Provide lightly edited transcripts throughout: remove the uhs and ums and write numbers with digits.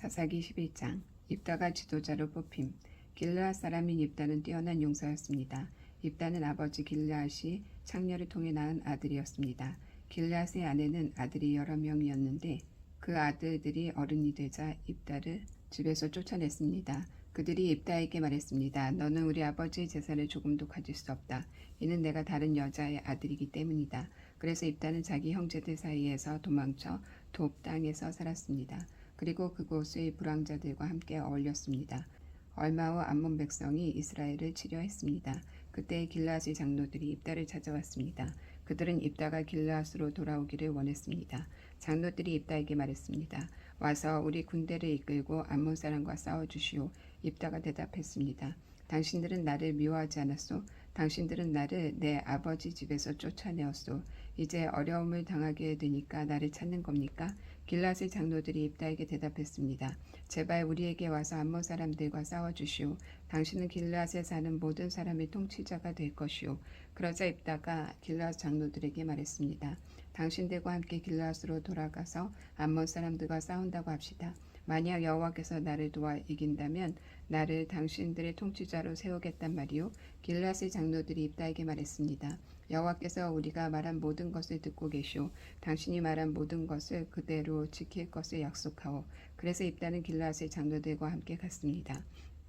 사사기 11장. 입다가 지도자로 뽑힘. 길르앗 사람인 입다는 뛰어난 용사였습니다. 입다는 아버지 길르앗이 창녀를 통해 낳은 아들이었습니다. 길르앗의 아내는 아들이 여러 명이었는데 그 아들들이 어른이 되자 입다를 집에서 쫓아냈습니다. 그들이 입다에게 말했습니다. 너는 우리 아버지의 재산을 조금도 가질 수 없다. 이는 내가 다른 여자의 아들이기 때문이다. 그래서 입다는 자기 형제들 사이에서 도망쳐 돕 땅에서 살았습니다. 그리고 그곳의 불황자들과 함께 어울렸습니다. 얼마 후 암몬 백성이 이스라엘을 치려했습니다. 그때 길르앗의 장로들이 입다를 찾아왔습니다. 그들은 입다가 길르앗으로 돌아오기를 원했습니다. 장로들이 입다에게 말했습니다. 와서 우리 군대를 이끌고 암몬 사람과 싸워주시오. 입다가 대답했습니다. 당신들은 나를 미워하지 않았소? 당신들은 나를 내 아버지 집에서 쫓아내었소. 이제 어려움을 당하게 되니까 나를 찾는 겁니까? 길르앗의 장로들이 입다에게 대답했습니다. 제발 우리에게 와서 암몬 사람들과 싸워주시오. 당신은 길르앗에 사는 모든 사람의 통치자가 될 것이오. 그러자 입다가 길르앗 장로들에게 말했습니다. 당신들과 함께 길르앗으로 돌아가서 암몬 사람들과 싸운다고 합시다. 만약 여호와께서 나를 도와 이긴다면 나를 당신들의 통치자로 세우겠단 말이오. 길르앗의 장로들이 입다에게 말했습니다. 여호와께서 우리가 말한 모든 것을 듣고 계시오. 당신이 말한 모든 것을 그대로 지킬 것을 약속하오. 그래서 입다는 길르앗의 장로들과 함께 갔습니다.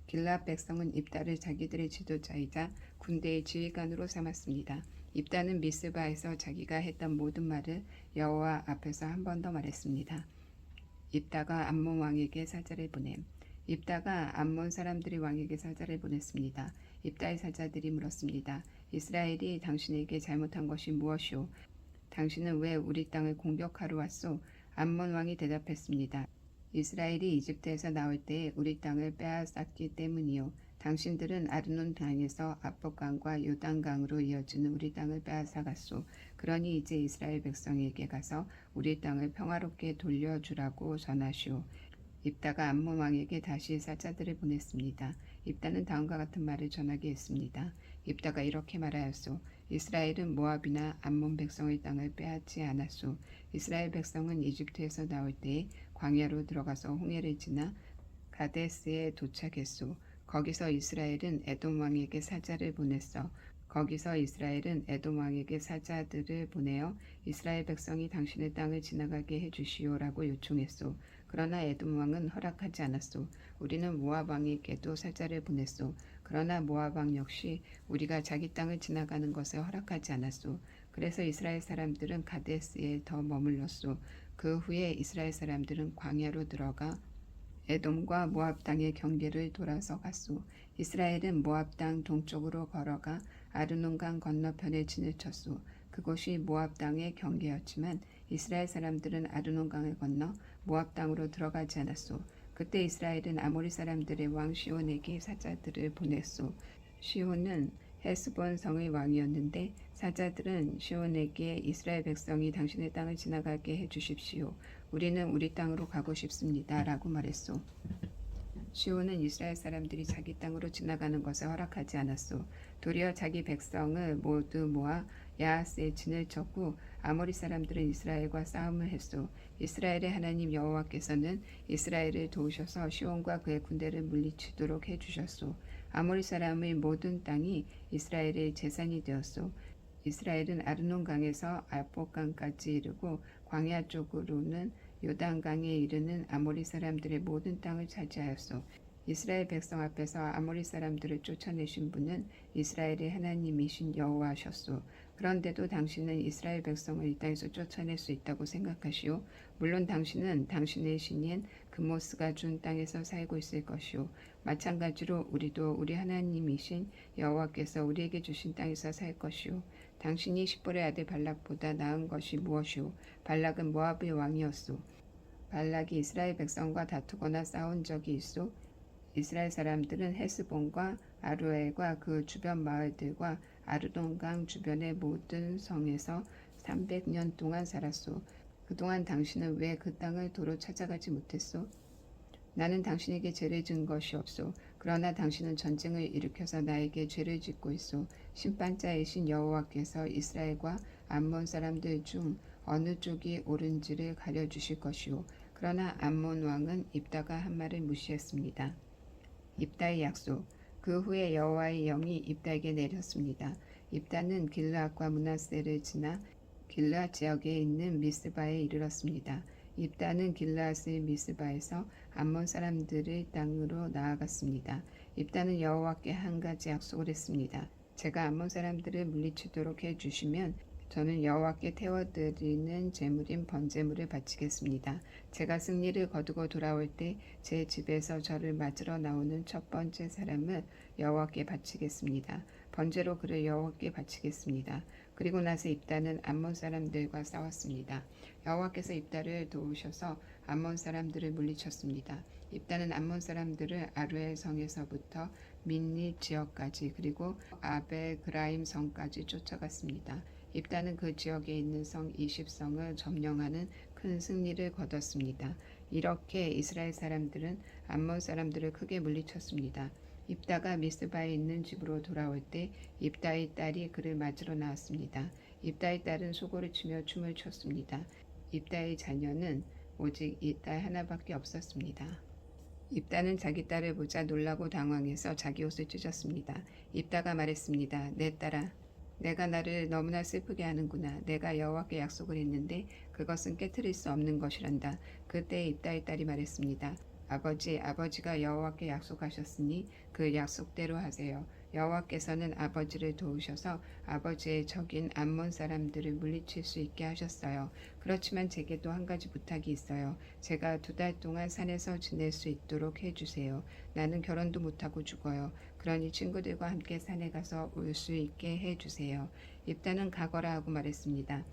길르앗 백성은 입다를 자기들의 지도자이자 군대의 지휘관으로 삼았습니다. 입다는 미스바에서 자기가 했던 모든 말을 여호와 앞에서 한 번 더 말했습니다. 입다가 암몬 왕에게 사자를 보냄. 입다가 암몬 사람들이 왕에게 사자를 보냈습니다. 입다의 사자들이 물었습니다. 이스라엘이 당신에게 잘못한 것이 무엇이오? 당신은 왜 우리 땅을 공격하러 왔소? 암몬 왕이 대답했습니다. 이스라엘이 이집트에서 나올 때에 우리 땅을 빼앗았기 때문이요. 당신들은 아르논 강에서 압봇강과 요단강으로 이어지는 우리 땅을 빼앗아갔소. 그러니 이제 이스라엘 백성에게 가서 우리 땅을 평화롭게 돌려주라고 전하시오. 입다가 암몬 왕에게 다시 사자들을 보냈습니다. 입다는 다음과 같은 말을 전하게 했습니다. 입다가 이렇게 말하였소. 이스라엘은 모압이나 암몬 백성의 땅을 빼앗지 않았소. 이스라엘 백성은 이집트에서 나올 때에 광야로 들어가서 홍해를 지나 가데스에 도착했소. 거기서 이스라엘은 에돔 왕에게 사자를 보냈어. 거기서 이스라엘은 에돔 왕에게 사자들을 보내어 이스라엘 백성이 당신의 땅을 지나가게 해주시오라고 요청했소. 그러나 에돔 왕은 허락하지 않았소. 우리는 모압 왕에게도 사자를 보냈소. 그러나 모압 왕 역시 우리가 자기 땅을 지나가는 것을 허락하지 않았소. 그래서 이스라엘 사람들은 가데스에 더 머물렀소. 그 후에 이스라엘 사람들은 광야로 들어가 에돔과 모압 땅의 경계를 돌아서 갔소. 이스라엘은 모압 땅 동쪽으로 걸어가 아르논강 건너편에 진을 쳤소. 그곳이 모압 땅의 경계였지만 이스라엘 사람들은 아르논강을 건너 모압 땅으로 들어가지 않았소. 그때 이스라엘은 아모리 사람들의 왕 시온에게 사자들을 보냈소. 시온은 헤스본 성의 왕이었는데 사자들은 시온에게 이스라엘 백성이 당신의 땅을 지나가게 해주십시오. 우리는 우리 땅으로 가고 싶습니다. 라고 말했소. 시온은 이스라엘 사람들이 자기 땅으로 지나가는 것을 허락하지 않았소. 도리어 자기 백성을 모두 모아 야하스에 진을 쳤고 아모리 사람들은 이스라엘과 싸움을 했소. 이스라엘의 하나님 여호와께서는 이스라엘을 도우셔서 시온과 그의 군대를 물리치도록 해주셨소. 아모리 사람의 모든 땅이 이스라엘의 재산이 되었소. 이스라엘은 아르논강에서 압봇강까지 이르고 광야 쪽으로는 요단강에 이르는 아모리 사람들의 모든 땅을 차지하였소. 이스라엘 백성 앞에서 아모리 사람들을 쫓아내신 분은 이스라엘의 하나님이신 여호와셨소. 그런데도 당신은 이스라엘 백성을 이 땅에서 쫓아낼 수 있다고 생각하시오? 물론 당신은 당신의 신인 그모스가 준 땅에서 살고 있을 것이오. 마찬가지로 우리도 우리 하나님이신 여호와께서 우리에게 주신 땅에서 살 것이오. 당신이 십볼의 아들 발락보다 나은 것이 무엇이오? 발락은 모압의 왕이었소. 발락이 이스라엘 백성과 다투거나 싸운 적이 있소? 이스라엘 사람들은 헤스본과 아루엘과 그 주변 마을들과 아르논강 주변의 모든 성에서 300년 동안 살았소. 그동안 당신은 왜 그 땅을 도로 찾아가지 못했소? 나는 당신에게 죄를 지은 것이 없소. 그러나 당신은 전쟁을 일으켜서 나에게 죄를 짓고 있소. 심판자이신 여호와께서 이스라엘과 암몬 사람들 중 어느 쪽이 옳은지를 가려주실 것이오. 그러나 암몬 왕은 입다가 한 말을 무시했습니다. 입다의 약속. 그 후에 여호와의 영이 입다에게 내렸습니다. 입다는 길르앗과 므낫세를 지나 길르앗 지역에 있는 미스바에 이르렀습니다. 입다는 길르앗의 미스바에서 암몬 사람들의 땅으로 나아갔습니다. 입다는 여호와께 한 가지 약속을 했습니다. 제가 암몬 사람들을 물리치도록 해주시면 저는 여호와께 태워드리는 제물인 번제물을 바치겠습니다. 제가 승리를 거두고 돌아올 때 제 집에서 저를 맞으러 나오는 첫 번째 사람을 여호와께 바치겠습니다. 번제로 그를 여호와께 바치겠습니다. 그리고 나서 입다는 암몬 사람들과 싸웠습니다. 여호와께서 입다를 도우셔서 암몬 사람들을 물리쳤습니다. 입다는 암몬 사람들을 아루엘 성에서부터 민니 지역까지 그리고 아벨그라임 성까지 쫓아갔습니다. 입다는 그 지역에 있는 성 20성을 점령하는 큰 승리를 거뒀습니다. 이렇게 이스라엘 사람들은 암몬 사람들을 크게 물리쳤습니다. 입다가 미스바에 있는 집으로 돌아올 때 입다의 딸이 그를 맞으러 나왔습니다. 입다의 딸은 소고를 치며 춤을 췄습니다. 입다의 자녀는 오직 이 딸 하나밖에 없었습니다. 입다는 자기 딸을 보자 놀라고 당황해서 자기 옷을 찢었습니다. 입다가 말했습니다. 내 딸아, 내가 나를 너무나 슬프게 하는구나. 내가 여호와께 약속을 했는데 그것은 깨트릴 수 없는 것이란다. 그때 입다의 딸이 말했습니다. 아버지가 여호와께 약속하셨으니 그 약속대로 하세요. 여호와께서는 아버지를 도우셔서 아버지의 적인 암몬 사람들을 물리칠 수 있게 하셨어요. 그렇지만 제게도 한 가지 부탁이 있어요. 제가 2달 동안 산에서 지낼 수 있도록 해주세요. 나는 결혼도 못하고 죽어요. 그러니 친구들과 함께 산에 가서 올 수 있게 해주세요. 입다는 가거라 하고 말했습니다.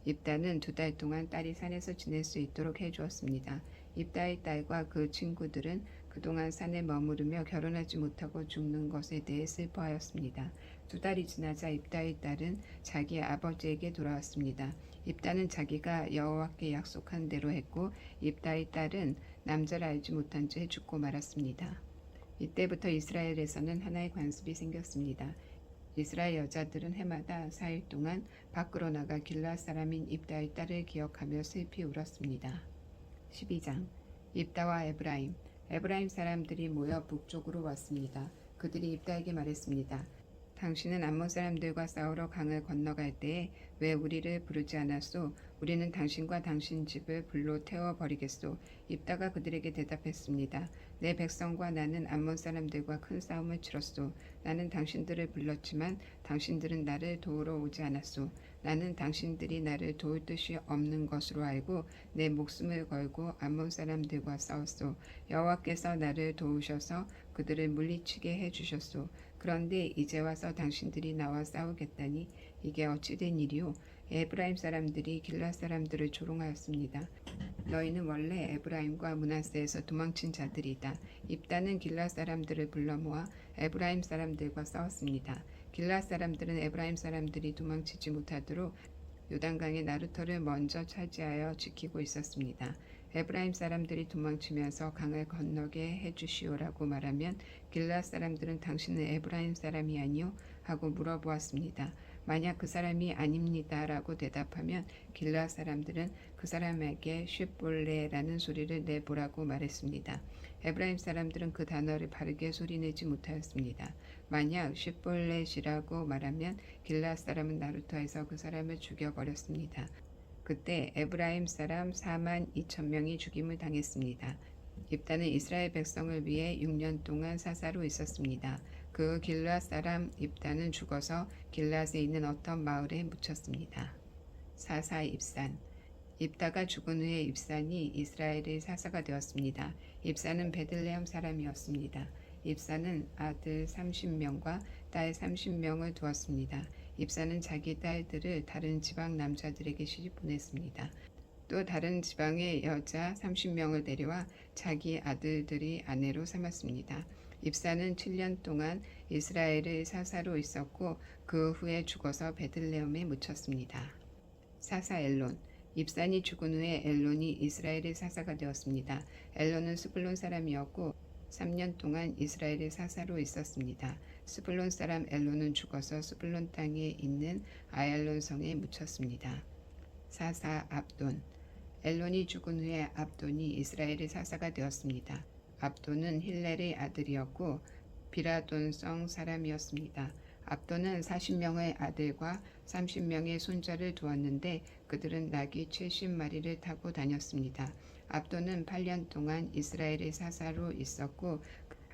입다는 2달 동안 딸이 산에서 지낼 수 있도록 해주었습니다. 입다의 딸과 그 친구들은 그동안 산에 머무르며 결혼하지 못하고 죽는 것에 대해 슬퍼하였습니다. 2달이 지나자 입다의 딸은 자기 아버지에게 돌아왔습니다. 입다는 자기가 여호와께 약속한 대로 했고 입다의 딸은 남자를 알지 못한 채 죽고 말았습니다. 이때부터 이스라엘에서는 하나의 관습이 생겼습니다. 이스라엘 여자들은 해마다 4일 동안 밖으로 나가 길르앗 사람인 입다의 딸을 기억하며 슬피 울었습니다. 12장. 입다와 에브라임 사람들이 모여 북쪽으로 왔습니다. 그들이 입다에게 말했습니다. 당신은 암몬 사람들과 싸우러 강을 건너갈 때에 왜 우리를 부르지 않았소? 우리는 당신과 당신 집을 불로 태워버리겠소. 입다가 그들에게 대답했습니다. 내 백성과 나는 암몬 사람들과 큰 싸움을 치렀소. 나는 당신들을 불렀지만 당신들은 나를 도우러 오지 않았소. 나는 당신들이 나를 도울 뜻이 없는 것으로 알고 내 목숨을 걸고 암몬 사람들과 싸웠소. 여호와께서 나를 도우셔서 그들을 물리치게 해주셨소. 그런데 이제 와서 당신들이 나와 싸우겠다니 이게 어찌된 일이오? 에브라임 사람들이 길르앗 사람들을 조롱하였습니다. 너희는 원래 에브라임과 므낫세에서 도망친 자들이다. 입다는 길르앗 사람들을 불러 모아 에브라임 사람들과 싸웠습니다. 길르앗 사람들은 에브라임 사람들이 도망치지 못하도록 요단강의 나루터를 먼저 차지하여 지키고 있었습니다. 에브라임 사람들이 도망치면서 강을 건너게 해주시오라고 말하면 길르앗 사람들은 당신은 에브라임 사람이 아니오? 하고 물어보았습니다. 만약 그 사람이 아닙니다라고 대답하면 길르앗 사람들은 그 사람에게 쉿볼레라는 소리를 내보라고 말했습니다. 에브라임 사람들은 그 단어를 바르게 소리내지 못하였습니다. 만약 쉿볼렛이라고 말하면 길르앗 사람은 나루터에서 그 사람을 죽여버렸습니다. 그때 에브라임 사람 42,000명이 죽임을 당했습니다. 입다는 이스라엘 백성을 위해 6년 동안 사사로 있었습니다. 그 길르앗 사람 입다는 죽어서 길르앗에 있는 어떤 마을에 묻혔습니다. 사사 입산. 입다가 죽은 후에 입산이 이스라엘의 사사가 되었습니다. 입산은 베들레헴 사람이었습니다. 입산은 아들 30명과 딸 30명을 두었습니다. 입산은 자기 딸들을 다른 지방 남자들에게 시집 보냈습니다. 또 다른 지방의 여자 30명을 데려와 자기 아들들이 아내로 삼았습니다. 입산은 7년 동안 이스라엘의 사사로 있었고 그 후에 죽어서 베들레헴에 묻혔습니다. 사사 엘론. 입산이 죽은 후에 엘론이 이스라엘의 사사가 되었습니다. 엘론은 스불론 사람이었고 3년 동안 이스라엘의 사사로 있었습니다. 스불론 사람 엘론은 죽어서 스불론 땅에 있는 아얄론 성에 묻혔습니다. 사사 압돈. 엘론이 죽은 후에 압돈이 이스라엘의 사사가 되었습니다. 압돈은 힐렐의 아들이었고 비라돈성 사람이었습니다. 압돈은 40명의 아들과 30명의 손자를 두었는데 그들은 나귀 70마리를 타고 다녔습니다. 압돈은 8년 동안 이스라엘의 사사로 있었고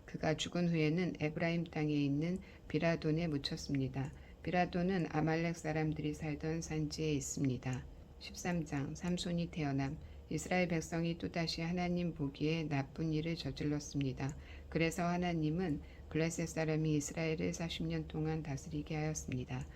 그가 죽은 후에는 에브라임 땅에 있는 비라돈에 묻혔습니다. 비라돈은 아말렉 사람들이 살던 산지에 있습니다. 13장 삼손이 태어남. 이스라엘 백성이 또다시 하나님 보기에 나쁜 일을 저질렀습니다. 그래서 하나님은 블레셋 사람이 이스라엘을 40년 동안 다스리게 하였습니다.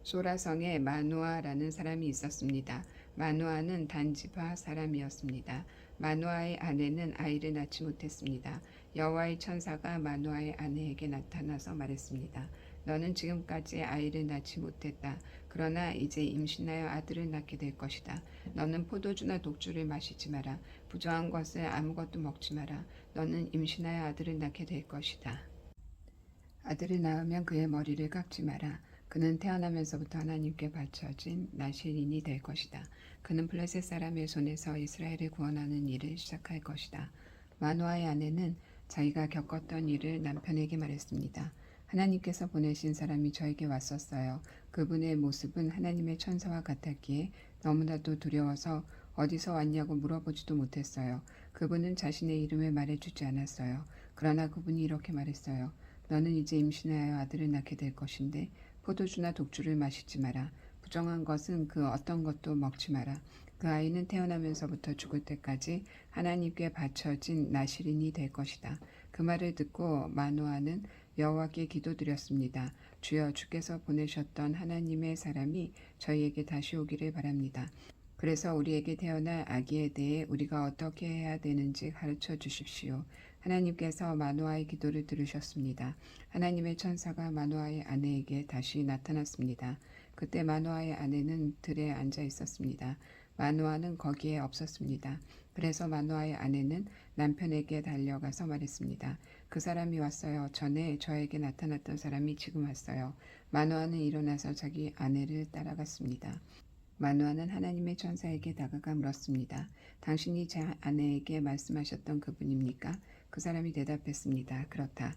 소라성에 마누아라는 사람이 있었습니다. 마누아는 단지파 사람이었습니다. 마누아의 아내는 아이를 낳지 못했습니다. 여호와의 천사가 마누아의 아내에게 나타나서 말했습니다. 너는 지금까지 아이를 낳지 못했다. 그러나 이제 임신하여 아들을 낳게 될 것이다. 너는 포도주나 독주를 마시지 마라. 부정한 것을 아무것도 먹지 마라. 너는 임신하여 아들을 낳게 될 것이다. 아들을 낳으면 그의 머리를 깎지 마라. 그는 태어나면서부터 하나님께 바쳐진 나실인이 될 것이다. 그는 블레셋 사람의 손에서 이스라엘을 구원하는 일을 시작할 것이다. 마누아의 아내는 자기가 겪었던 일을 남편에게 말했습니다. 하나님께서 보내신 사람이 저에게 왔었어요. 그분의 모습은 하나님의 천사와 같았기에 너무나도 두려워서 어디서 왔냐고 물어보지도 못했어요. 그분은 자신의 이름을 말해주지 않았어요. 그러나 그분이 이렇게 말했어요. 너는 이제 임신하여 아들을 낳게 될 것인데 포도주나 독주를 마시지 마라. 부정한 것은 그 어떤 것도 먹지 마라. 그 아이는 태어나면서부터 죽을 때까지 하나님께 바쳐진 나실인이 될 것이다. 그 말을 듣고 마누아는 여호와께 기도드렸습니다. 주여, 주께서 보내셨던 하나님의 사람이 저희에게 다시 오기를 바랍니다. 그래서 우리에게 태어날 아기에 대해 우리가 어떻게 해야 되는지 가르쳐 주십시오. 하나님께서 마누아의 기도를 들으셨습니다. 하나님의 천사가 마누아의 아내에게 다시 나타났습니다. 그때 마누아의 아내는 들에 앉아 있었습니다. 마누아는 거기에 없었습니다. 그래서 마누아의 아내는 남편에게 달려가서 말했습니다. 그 사람이 왔어요. 전에 저에게 나타났던 사람이 지금 왔어요. 마누아는 일어나서 자기 아내를 따라갔습니다. 마누아는 하나님의 천사에게 다가가 물었습니다. 당신이 제 아내에게 말씀하셨던 그분입니까? 그 사람이 대답했습니다. 그렇다.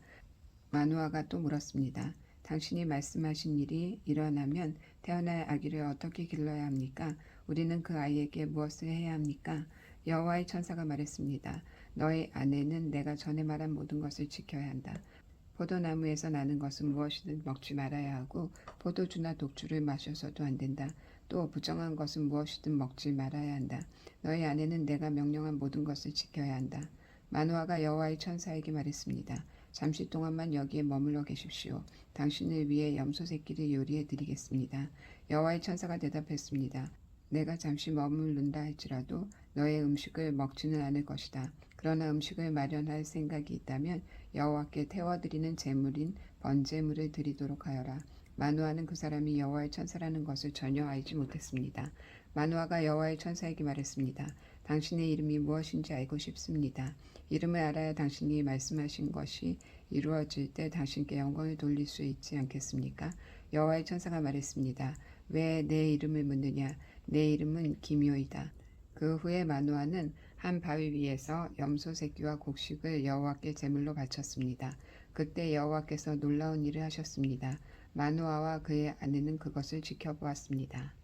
마누아가 또 물었습니다. 당신이 말씀하신 일이 일어나면 태어날 아기를 어떻게 길러야 합니까? 우리는 그 아이에게 무엇을 해야 합니까? 여호와의 천사가 말했습니다. 너의 아내는 내가 전에 말한 모든 것을 지켜야 한다. 포도나무에서 나는 것은 무엇이든 먹지 말아야 하고 포도주나 독주를 마셔서도 안 된다. 또 부정한 것은 무엇이든 먹지 말아야 한다. 너의 아내는 내가 명령한 모든 것을 지켜야 한다. 마누아가 여호와의 천사에게 말했습니다. 잠시 동안만 여기에 머물러 계십시오. 당신을 위해 염소 새끼를 요리해 드리겠습니다. 여호와의 천사가 대답했습니다. 내가 잠시 머무른다 할지라도 너의 음식을 먹지는 않을 것이다. 그러나 음식을 마련할 생각이 있다면 여호와께 태워드리는 제물인 번제물을 드리도록 하여라. 마누아는 그 사람이 여호와의 천사라는 것을 전혀 알지 못했습니다. 마누아가 여호와의 천사에게 말했습니다. 당신의 이름이 무엇인지 알고 싶습니다. 이름을 알아야 당신이 말씀하신 것이 이루어질 때 당신께 영광을 돌릴 수 있지 않겠습니까? 여호와의 천사가 말했습니다. 왜 내 이름을 묻느냐? 내 이름은 기묘이다. 그 후에 마누아는 한 바위 위에서 염소 새끼와 곡식을 여호와께 제물로 바쳤습니다. 그때 여호와께서 놀라운 일을 하셨습니다. 마누아와 그의 아내는 그것을 지켜보았습니다.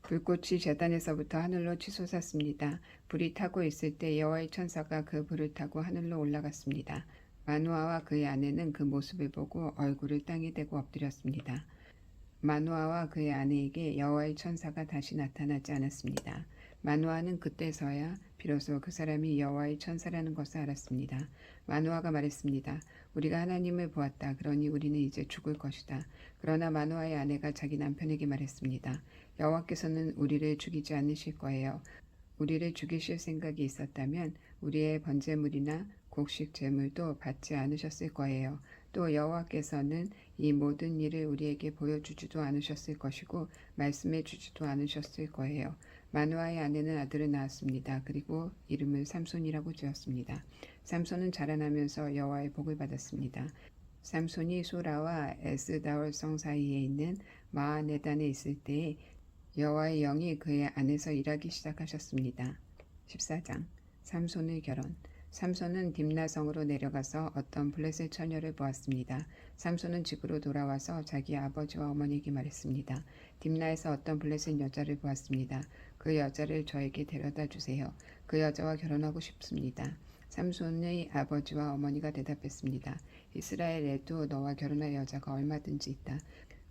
불꽃이 제단에서부터 하늘로 치솟았습니다. 불이 타고 있을 때 여호와의 천사가 그 불을 타고 하늘로 올라갔습니다. 마누아와 그의 아내는 그 모습을 보고 얼굴을 땅에 대고 엎드렸습니다. 마누아와 그의 아내에게 여호와의 천사가 다시 나타나지 않았습니다. 마누아는 그때서야 비로소 그 사람이 여호와의 천사라는 것을 알았습니다. 마누아가 말했습니다. 우리가 하나님을 보았다. 그러니 우리는 이제 죽을 것이다. 그러나 마누아의 아내가 자기 남편에게 말했습니다. 여호와께서는 우리를 죽이지 않으실 거예요. 우리를 죽이실 생각이 있었다면 우리의 번제물이나 곡식 제물도 받지 않으셨을 거예요. 또 여호와께서는 이 모든 일을 우리에게 보여주지도 않으셨을 것이고 말씀해 주지도 않으셨을 거예요. 마누아의 아내는 아들을 낳았습니다. 그리고 이름을 삼손이라고 지었습니다. 삼손은 자라나면서 여호와의 복을 받았습니다. 삼손이 소라와 에스다올성 사이에 있는 마하네단에 있을 때에 여호와의 영이 그의 안에서 일하기 시작하셨습니다. 14장 삼손의 결혼. 삼손은 딥나성으로 내려가서 어떤 블레셋 처녀를 보았습니다. 삼손은 집으로 돌아와서 자기 아버지와 어머니에게 말했습니다. 딥나에서 어떤 블레셋 여자를 보았습니다. 그 여자를 저에게 데려다 주세요. 그 여자와 결혼하고 싶습니다. 삼손의 아버지와 어머니가 대답했습니다. 이스라엘에도 너와 결혼할 여자가 얼마든지 있다.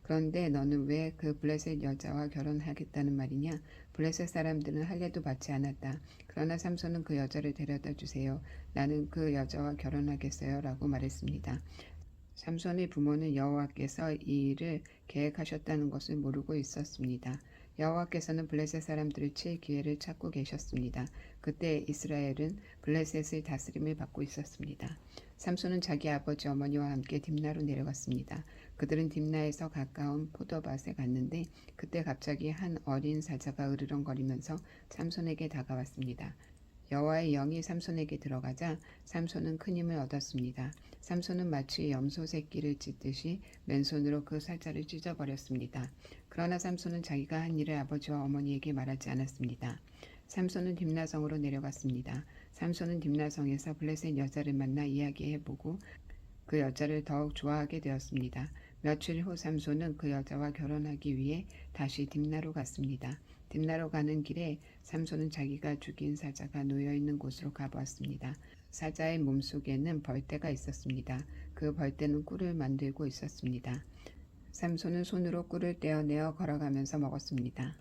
그런데 너는 왜 그 블레셋 여자와 결혼하겠다는 말이냐? 블레셋 사람들은 할례도 받지 않았다. 그러나 삼손은 그 여자를 데려다 주세요. 나는 그 여자와 결혼하겠어요. 라고 말했습니다. 삼손의 부모는 여호와께서 이 일을 계획하셨다는 것을 모르고 있었습니다. 여호와께서는 블레셋 사람들을 칠 기회를 찾고 계셨습니다. 그때 이스라엘은 블레셋의 다스림을 받고 있었습니다. 삼손은 자기 아버지 어머니와 함께 딥나로 내려갔습니다. 그들은 딥나에서 가까운 포도밭에 갔는데 그때 갑자기 한 어린 사자가 으르렁거리면서 삼손에게 다가왔습니다. 여호와의 영이 삼손에게 들어가자 삼손은 큰 힘을 얻었습니다. 삼손은 마치 염소 새끼를 찢듯이 맨손으로 그 사자를 찢어버렸습니다. 그러나 삼손은 자기가 한 일을 아버지와 어머니에게 말하지 않았습니다. 삼손은 딥나성으로 내려갔습니다. 삼손은 딥나성에서 블레셋 여자를 만나 이야기해보고 그 여자를 더욱 좋아하게 되었습니다. 며칠 후 삼손은 그 여자와 결혼하기 위해 다시 딥나로 갔습니다. 딥나로 가는 길에 삼손은 자기가 죽인 사자가 놓여있는 곳으로 가보았습니다. 사자의 몸속에는 벌떼가 있었습니다. 그 벌떼는 꿀을 만들고 있었습니다. 삼손은 손으로 꿀을 떼어내어 걸어가면서 먹었습니다.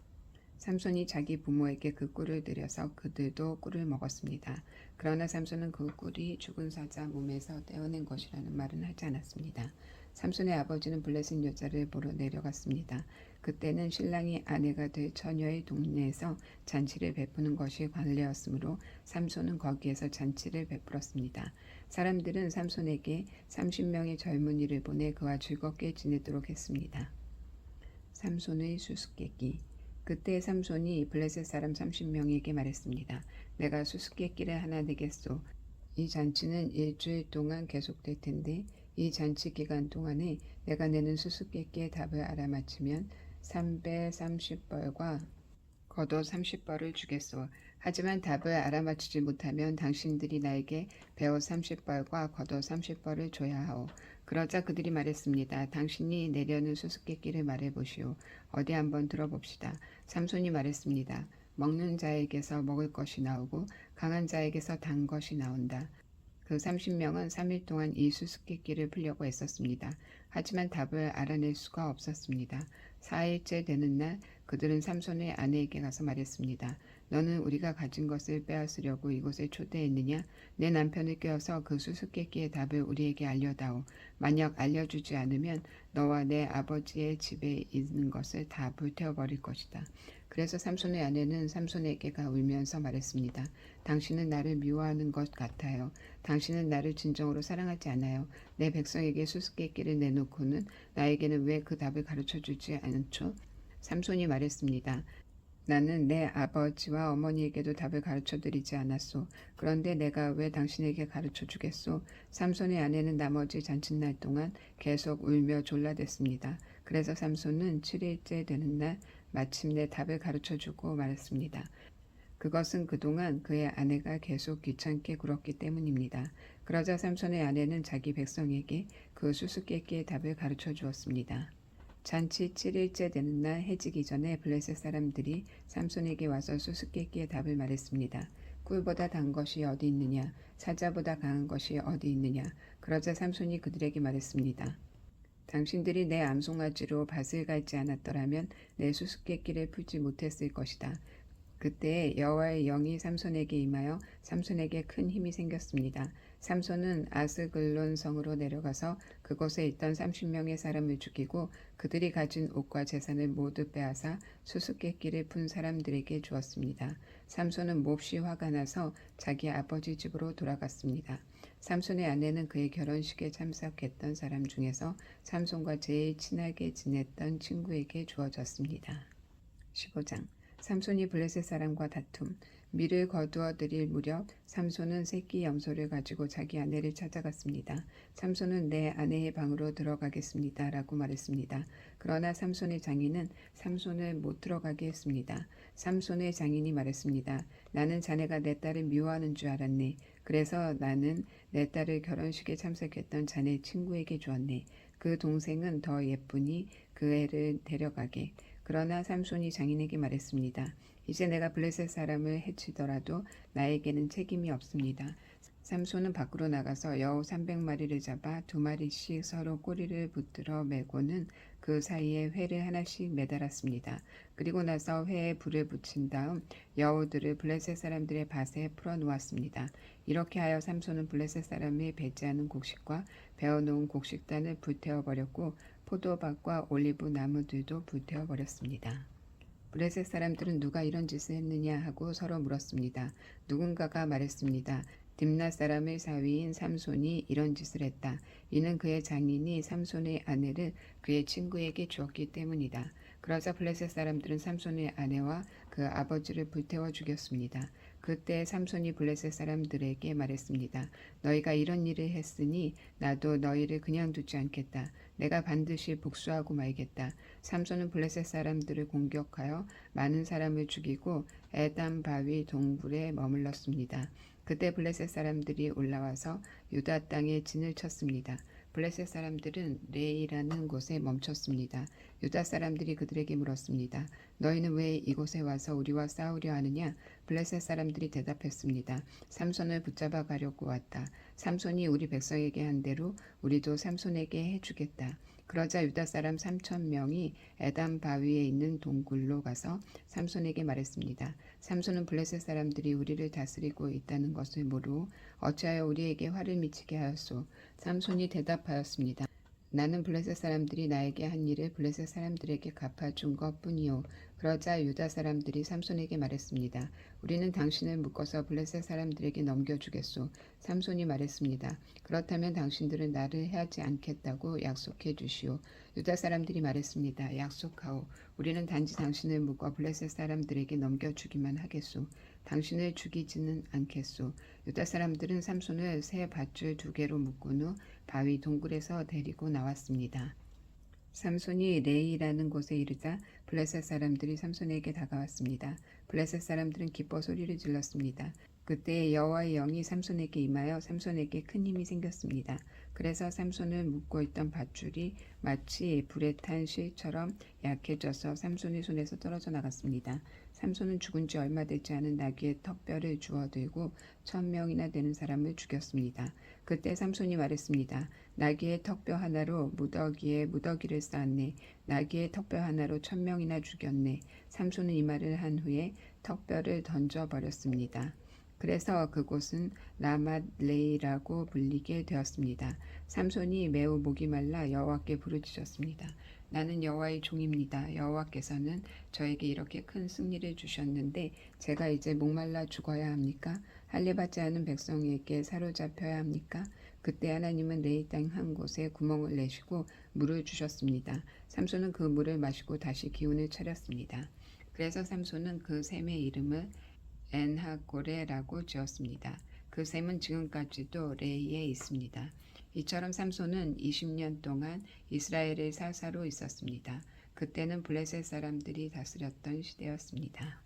삼손이 자기 부모에게 그 꿀을 드려서 그들도 꿀을 먹었습니다. 그러나 삼손은 그 꿀이 죽은 사자 몸에서 떼어낸 것이라는 말은 하지 않았습니다. 삼손의 아버지는 블레셋 여자를 보러 내려갔습니다. 그때는 신랑이 아내가 될 처녀의 동네에서 잔치를 베푸는 것이 관례였으므로 삼손은 거기에서 잔치를 베풀었습니다. 사람들은 삼손에게 30명의 젊은이를 보내 그와 즐겁게 지내도록 했습니다. 삼손의 수수께끼. 그때 삼손이 블레셋 사람 30명에게 말했습니다. 내가 수수께끼를 하나 내겠소. 이 잔치는 일주일 동안 계속될 텐데 이 잔치 기간 동안에 내가 내는 수수께끼의 답을 알아맞히면 330벌과 겉옷 30벌을 주겠소. 하지만 답을 알아맞히지 못하면 당신들이 나에게 베옷 30벌과 겉옷 30벌을 줘야 하오. 그러자 그들이 말했습니다. 당신이 내려는 수수께끼를 말해보시오. 어디 한번 들어봅시다. 삼손이 말했습니다. 먹는 자에게서 먹을 것이 나오고 강한 자에게서 단 것이 나온다. 그 30명은 3일 동안 이 수수께끼를 풀려고 애썼습니다. 하지만 답을 알아낼 수가 없었습니다. 4일째 되는 날 그들은 삼손의 아내에게 가서 말했습니다. 너는 우리가 가진 것을 빼앗으려고 이곳에 초대했느냐? 내 남편을 껴서 그 수수께끼의 답을 우리에게 알려다오. 만약 알려주지 않으면 너와 내 아버지의 집에 있는 것을 다 불태워버릴 것이다. 그래서 삼손의 아내는 삼손에게 울면서 말했습니다. 당신은 나를 미워하는 것 같아요. 당신은 나를 진정으로 사랑하지 않아요. 내 백성에게 수수께끼를 내놓고는 나에게는 왜 그 답을 가르쳐주지 않죠? 삼손이 말했습니다. 나는 내 아버지와 어머니에게도 답을 가르쳐드리지 않았소. 그런데 내가 왜 당신에게 가르쳐주겠소? 삼손의 아내는 나머지 잔칫날 동안 계속 울며 졸라댔습니다. 그래서 삼손은 7일째 되는 날 마침내 답을 가르쳐주고 말했습니다. 그것은 그동안 그의 아내가 계속 귀찮게 굴었기 때문입니다. 그러자 삼손의 아내는 자기 백성에게 그 수수께끼의 답을 가르쳐 주었습니다. 잔치 7일째 되는 날 해지기 전에 블레셋 사람들이 삼손에게 와서 수수께끼의 답을 말했습니다. 꿀보다 단 것이 어디 있느냐? 사자보다 강한 것이 어디 있느냐? 그러자 삼손이 그들에게 말했습니다. 당신들이 내 암송아지로 밭을 갈지 않았더라면 내 수수께끼를 풀지 못했을 것이다. 그때 여호와의 영이 삼손에게 임하여 삼손에게 큰 힘이 생겼습니다. 삼손은 아스글론 성으로 내려가서 그곳에 있던 30명의 사람을 죽이고 그들이 가진 옷과 재산을 모두 빼앗아 수수께끼를 푼 사람들에게 주었습니다. 삼손은 몹시 화가 나서 자기 아버지 집으로 돌아갔습니다. 삼손의 아내는 그의 결혼식에 참석했던 사람 중에서 삼손과 제일 친하게 지냈던 친구에게 주어졌습니다. 15장 삼손이 블레셋 사람과 다툼. 밀을 거두어 드릴 무렵 삼손은 새끼 염소를 가지고 자기 아내를 찾아갔습니다. 삼손은 내 아내의 방으로 들어가겠습니다 라고 말했습니다. 그러나 삼손의 장인은 삼손을 못 들어가게 했습니다. 삼손의 장인이 말했습니다. 나는 자네가 내 딸을 미워하는 줄 알았네. 그래서 나는 내 딸을 결혼식에 참석했던 자네 친구에게 주었네. 그 동생은 더 예쁘니 그 애를 데려가게. 그러나 삼손이 장인에게 말했습니다. 이제 내가 블레셋 사람을 해치더라도 나에게는 책임이 없습니다. 삼손은 밖으로 나가서 여우 300마리를 잡아 2마리씩 서로 꼬리를 붙들어 매고는 그 사이에 회를 하나씩 매달았습니다. 그리고 나서 회에 불을 붙인 다음 여우들을 블레셋 사람들의 밭에 풀어 놓았습니다. 이렇게 하여 삼손은 블레셋 사람의 배제하는 곡식과 베어놓은 곡식단을 불태워 버렸고 포도밭과 올리브 나무들도 불태워 버렸습니다. 블레셋 사람들은 누가 이런 짓을 했느냐 하고 서로 물었습니다. 누군가가 말했습니다. 딥나 사람의 사위인 삼손이 이런 짓을 했다. 이는 그의 장인이 삼손의 아내를 그의 친구에게 주었기 때문이다. 그러자 블레셋 사람들은 삼손의 아내와 그 아버지를 불태워 죽였습니다. 그때 삼손이 블레셋 사람들에게 말했습니다. 너희가 이런 일을 했으니 나도 너희를 그냥 두지 않겠다. 내가 반드시 복수하고 말겠다. 삼손은 블레셋 사람들을 공격하여 많은 사람을 죽이고 에담 바위 동굴에 머물렀습니다. 그때 블레셋 사람들이 올라와서 유다 땅에 진을 쳤습니다. 블레셋 사람들은 레이라는 곳에 멈췄습니다. 유다 사람들이 그들에게 물었습니다. 너희는 왜 이곳에 와서 우리와 싸우려 하느냐? 블레셋 사람들이 대답했습니다. 삼손을 붙잡아 가려고 왔다. 삼손이 우리 백성에게 한 대로 우리도 삼손에게 해주겠다. 그러자 유다 사람 3,000명이 에담 바위에 있는 동굴로 가서 삼손에게 말했습니다. 삼손은 블레셋 사람들이 우리를 다스리고 있다는 것을 모르고 어찌하여 우리에게 화를 미치게 하였소? 삼손이 대답하였습니다. 나는 블레셋 사람들이 나에게 한 일을 블레셋 사람들에게 갚아준 것뿐이요. 그러자 유다 사람들이 삼손에게 말했습니다. 우리는 당신을 묶어서 블레셋 사람들에게 넘겨주겠소. 삼손이 말했습니다. 그렇다면 당신들은 나를 해하지 않겠다고 약속해 주시오. 유다 사람들이 말했습니다. 약속하오. 우리는 단지 당신을 묶어 블레셋 사람들에게 넘겨주기만 하겠소. 당신을 죽이지는 않겠소. 유다 사람들은 삼손을 새 밧줄 2개로 묶은 후 바위 동굴에서 데리고 나왔습니다. 삼손이 레이라는 곳에 이르자 블레셋 사람들이 삼손에게 다가왔습니다. 블레셋 사람들은 기뻐 소리를 질렀습니다. 그때 여호와의 영이 삼손에게 임하여 삼손에게 큰 힘이 생겼습니다. 그래서 삼손을 묶고 있던 밧줄이 마치 불에 탄 실처럼 약해져서 삼손의 손에서 떨어져 나갔습니다. 삼손은 죽은 지 얼마 되지 않은 나귀의 턱뼈를 주워 들고 1,000명이나 되는 사람을 죽였습니다. 그때 삼손이 말했습니다. 나귀의 턱뼈 하나로 무더기에 무더기를 쌓았네. 나귀의 턱뼈 하나로 1,000명이나 죽였네. 삼손은 이 말을 한 후에 턱뼈를 던져버렸습니다. 그래서 그곳은 라맛레이라고 불리게 되었습니다. 삼손이 매우 목이 말라 여호와께 부르짖었습니다. 나는 여호와의 종입니다. 여호와께서는 저에게 이렇게 큰 승리를 주셨는데 제가 이제 목말라 죽어야 합니까? 할례받지 않은 백성에게 사로잡혀야 합니까? 그때 하나님은 레이 땅 한 곳에 구멍을 내시고 물을 주셨습니다. 삼손은 그 물을 마시고 다시 기운을 차렸습니다. 그래서 삼손은 그 샘의 이름을 엔하고레라고 지었습니다. 그 샘은 지금까지도 레이에 있습니다. 이처럼 삼손은 20년 동안 이스라엘의 사사로 있었습니다. 그때는 블레셋 사람들이 다스렸던 시대였습니다.